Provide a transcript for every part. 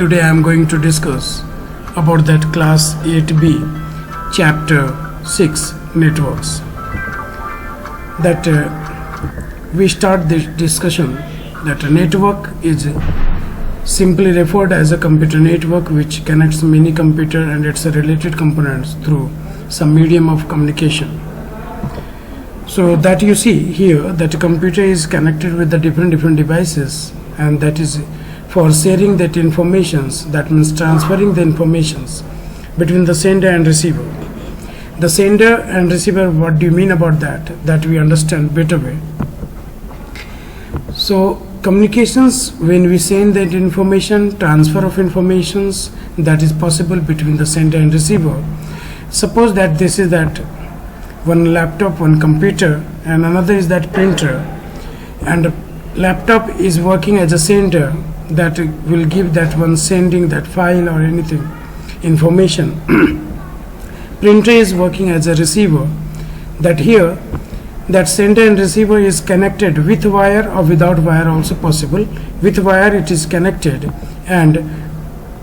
Today I am going to discuss about that class 8B chapter 6 networks. That we start this discussion that a network is simply referred as a computer network which connects many computer and its related components through some medium of communication. So that you see here that a computer is connected with the different devices, and that is for sharing that informations, that means transferring the informations between the sender and receiver. The sender and receiver, what do you mean about that? That we understand better way. So communications, when we send that information, transfer of informations, that is possible between the sender and receiver. Suppose that this is that one laptop, one computer, and another is that printer, and a laptop is working as a sender that will give that one sending that file or anything information. Printer is working as a receiver, that here that sender and receiver is connected with wire or without wire also possible. With wire it is connected, and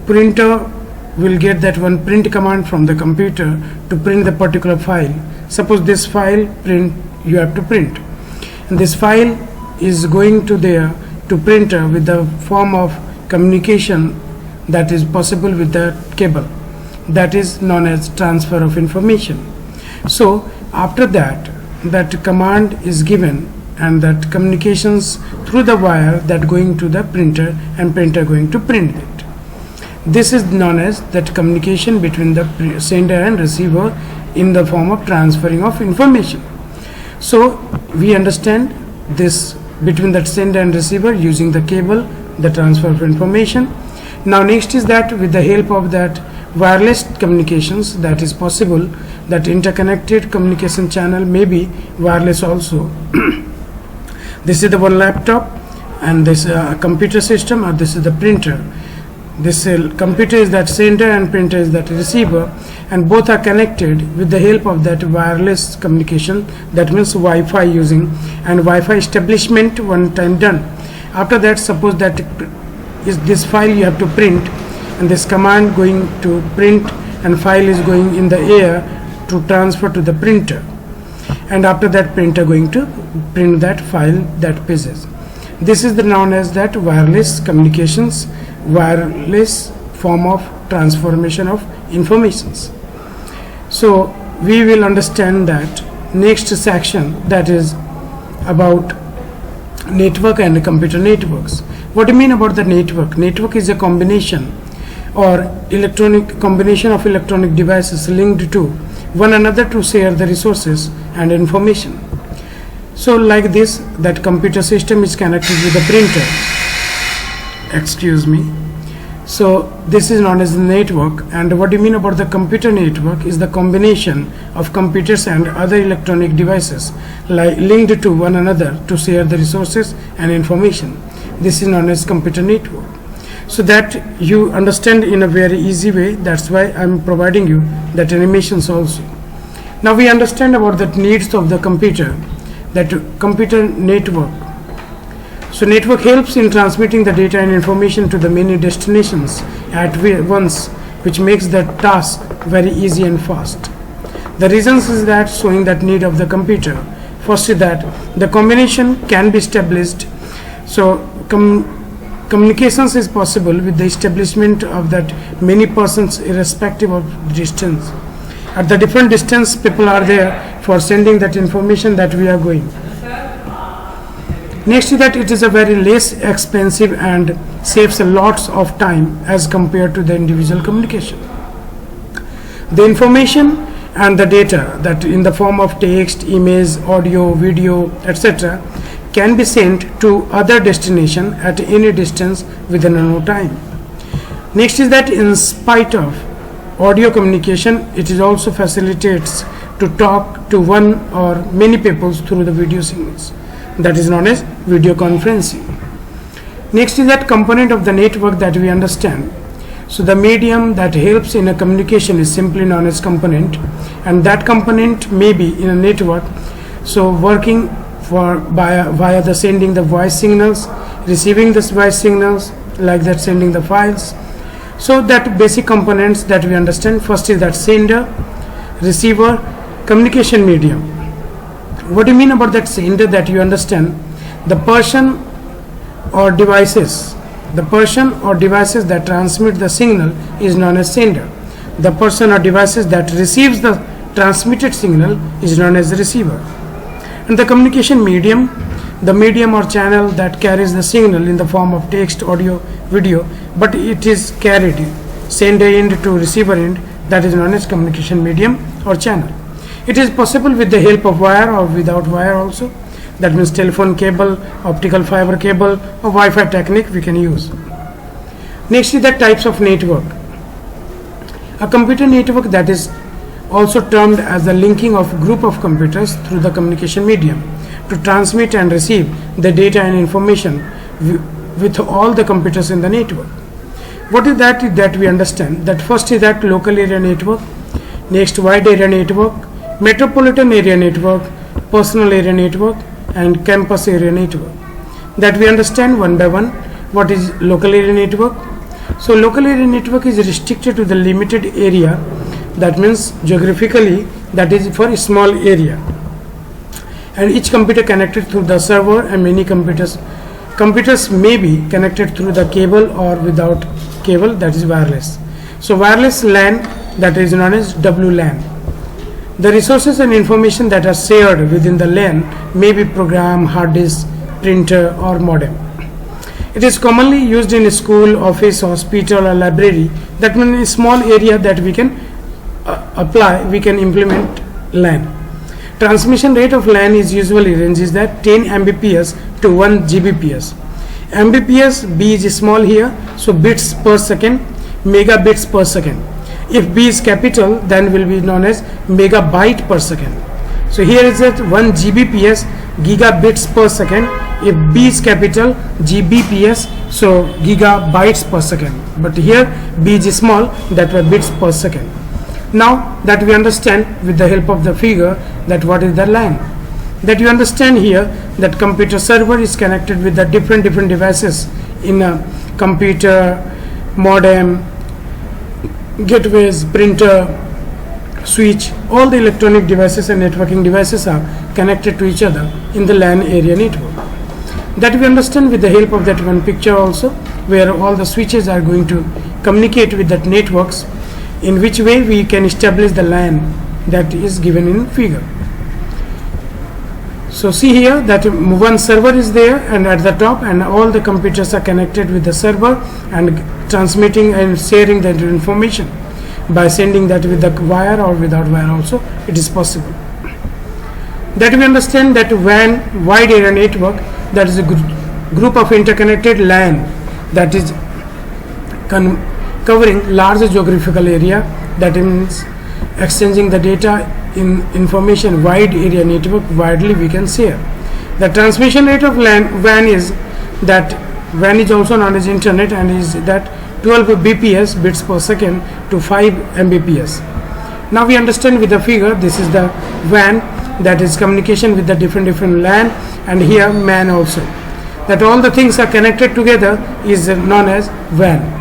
printer will get that one print command from the computer to print the particular file. Suppose this file print, you have to print, and this file is going to there to printer with the form of communication that is possible with the cable. That is known as transfer of information. So after that, that command is given, and that communications through the wire that going to the printer, and printer going to print it. This is known as that communication between the sender and receiver in the form of transferring of information. So we understand this between that sender and receiver using the cable, the transfer of information. Now next is that with the help of that wireless communications, that is possible, that interconnected communication channel may be wireless also. This is the one laptop, and this computer system, or this is the printer. This computer is that sender and printer is that receiver, and both are connected with the help of that wireless communication, that means Wi-Fi using, and Wi-Fi establishment one time done. After that, suppose that is this file you have to print, and this command going to print, and file is going in the air to transfer to the printer, and after that printer going to print that file, that pages. This is the known as that wireless communications, wireless form of transformation of informations. So we will understand that next section, that is about network and computer networks. What do you mean about the network? Network is a combination or electronic combination of electronic devices linked to one another to share the resources and information. So like this, that computer system is connected with the printer. Excuse me. So this is known as the network. And what do you mean about the computer network? Is the combination of computers and other electronic devices linked to one another to share the resources and information. This is known as computer network. So that you understand in a very easy way, that's why I'm providing you that animations also. Now we understand about the needs of the computer, that computer network. So network helps in transmitting the data and information to the many destinations at once, which makes the task very easy and fast. The reasons is that showing that need of the computer. First is that the combination can be established. So communications is possible with the establishment of that many persons irrespective of distance. At the different distance, people are there for sending that information that we are going. Next to that, it is a very less expensive and saves a lots of time as compared to the individual communication. The information and the data that in the form of text, image, audio, video, etc. can be sent to other destination at any distance within no time. Next is that in spite of audio communication, it is also facilitates to talk to one or many people through the video signals. That is known as video conferencing. Next is that component of the network that we understand. So the medium that helps in a communication is simply known as component, and that component may be in a network, so working via the sending the voice signals, receiving the voice signals, like that sending the files, So that basic components that we understand, first is that sender, receiver, communication medium. What do you mean about that sender? That you understand the person or devices that transmit the signal is known as sender. The person or devices that receives the transmitted signal is known as the receiver. And the communication medium, the medium or channel that carries the signal in the form of text, audio, video, but it is carried sender end to receiver end, that is known as communication medium or channel. It is possible with the help of wire or without wire also. That means telephone cable, optical fiber cable, or Wi-Fi technique we can use. Next is the types of network. A computer network, that is also termed as the linking of group of computers through the communication medium to transmit and receive the data and information with all the computers in the network. What is that we understand? That first is that local area network, next wide area network, metropolitan area network, personal area network, and campus area network. That we understand one by one. What is local area network? So local area network is restricted to the limited area, that means geographically, that is for a small area, and each computer connected through the server, and many computers may be connected through the cable or without cable, that is wireless. So wireless LAN, that is known as WLAN. The resources and information that are shared within the LAN may be program, hard disk, printer, or modem. It is commonly used in a school, office, hospital, or library. That means a small area that we can we can implement LAN. Transmission rate of LAN is usually ranges that 10 Mbps to 1 Gbps. Mbps, B is small here, so bits per second, megabits per second. If B is capital, then will be known as megabyte per second. So here is that 1 Gbps, gigabits per second. If B is capital, Gbps, so gigabytes per second. But here B is small, that were bits per second. Now that we understand with the help of the figure that what is the LAN. That you understand here that computer server is connected with the different devices in a computer, modem, gateways, printer, switch. All the electronic devices and networking devices are connected to each other in the LAN area network. That we understand with the help of that one picture also, where all the switches are going to communicate with that networks, in which way we can establish the LAN that is given in figure. So see here that one server is there and at the top, and all the computers are connected with the server and transmitting and sharing that information by sending that with the wire or without wire also it is possible. That we understand that WAN, wide area network, that is a group of interconnected LAN that is covering large geographical area, that means exchanging the data in information wide area network, widely we can share. The transmission rate of WAN is that WAN is also known as internet, and is that 12 bps, bits per second, to 5 mbps. Now we understand with the figure, this is the WAN, that is communication with the different LAN, and here MAN also. That all the things are connected together is known as WAN.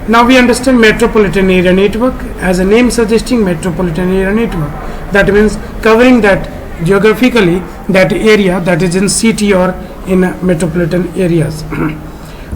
Now we understand metropolitan area network, as a name suggesting metropolitan area network. That means covering that geographically that area that is in city or in metropolitan areas.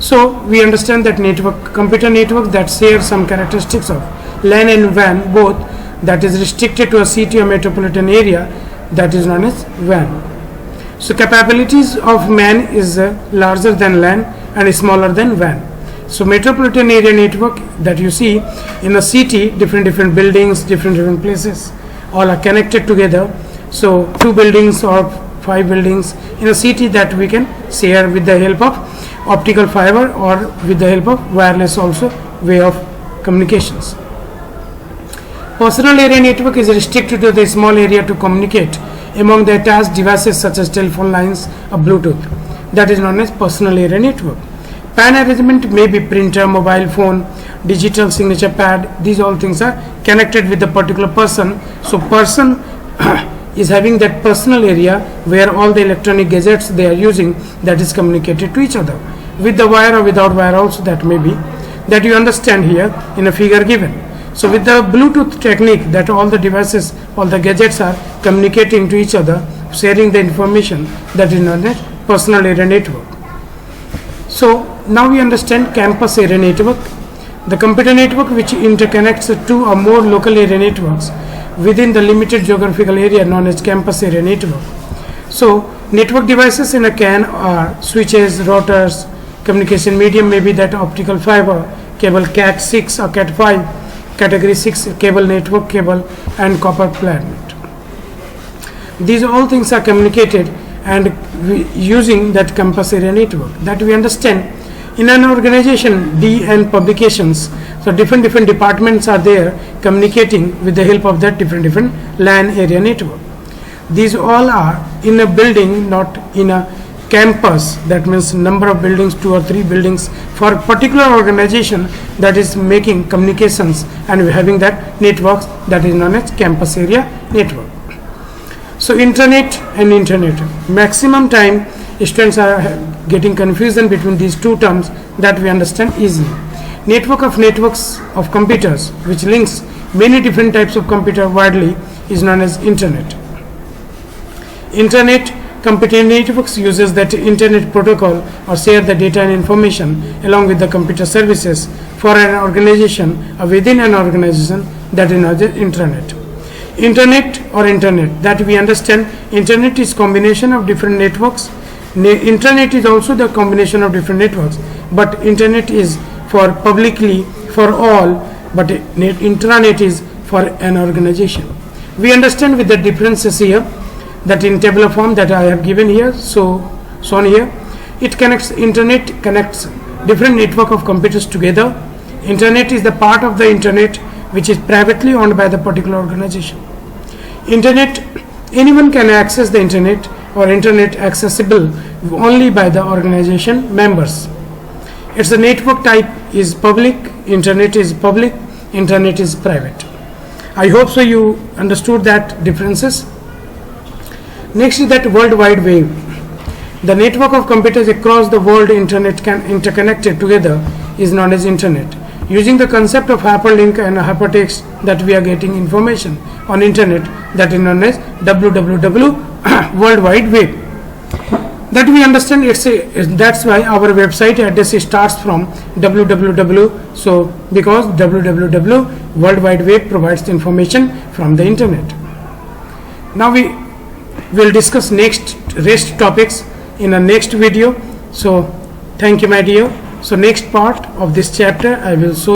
So we understand that network, computer network that share some characteristics of LAN and WAN both, that is restricted to a city or metropolitan area, that is known as WAN. So capabilities of MAN is larger than LAN and smaller than WAN. So metropolitan area network that you see in a city, different buildings, different places, all are connected together. So 2 buildings or 5 buildings in a city that we can share with the help of optical fiber or with the help of wireless also way of communications. Personal area network is restricted to the small area to communicate among the attached devices such as telephone lines or Bluetooth. That is known as personal area network. PAN arrangement may be printer, mobile phone, digital signature pad. These all things are connected with the particular person. So person is having that personal area where all the electronic gadgets they are using, that is communicated to each other with the wire or without wire also, that may be. that you understand here in a figure given. So with the Bluetooth technique, that all the devices, all the gadgets are communicating to each other, sharing the information, that is known as personal area network. So now we understand campus area network, the computer network which interconnects two or more local area networks within the limited geographical area known as campus area network. So network devices in a CAN are switches, routers, communication medium may be that optical fiber, cable Cat6 or Cat5, category 6 cable, network cable, and copper plate. These all things are communicated and using that campus area network, that we understand. In an organization, and publications, so different departments are there communicating with the help of that different LAN area network. These all are in a building, not in a campus. That means number of buildings, 2 or 3 buildings for a particular organization that is making communications and having that networks, that is known as campus area network. So internet and internet, maximum time students are getting confusion between these two terms, that we understand easily. Network of networks of computers which links many different types of computer widely is known as internet. Internet computer networks uses that internet protocol or share the data and information along with the computer services for an organization or within an organization, that is known as intranet. Internet or internet, that we understand, internet is combination of different networks. Intranet is also the combination of different networks, but internet is for publicly for all, but intranet is for an organization. We understand with the differences here, that in tabular form that I have given here, so shown here, it connects, internet connects different network of computers together. Internet is the part of the internet which is privately owned by the particular organization. Internet, anyone can access the internet, or internet accessible only by the organization members. It's a network type is public, internet is public, internet is private. I hope so you understood that differences. Next is that World Wide Web. The network of computers across the world interconnected together is known as internet. Using the concept of hyperlink and hypertext, that we are getting information on internet, that is known as www World Wide Web. That we understand, that's why our website address starts from www. So because www World Wide Web provides the information from the internet. Now we will discuss next rest topics in a next video. So thank you, my dear. So next part of this chapter I will show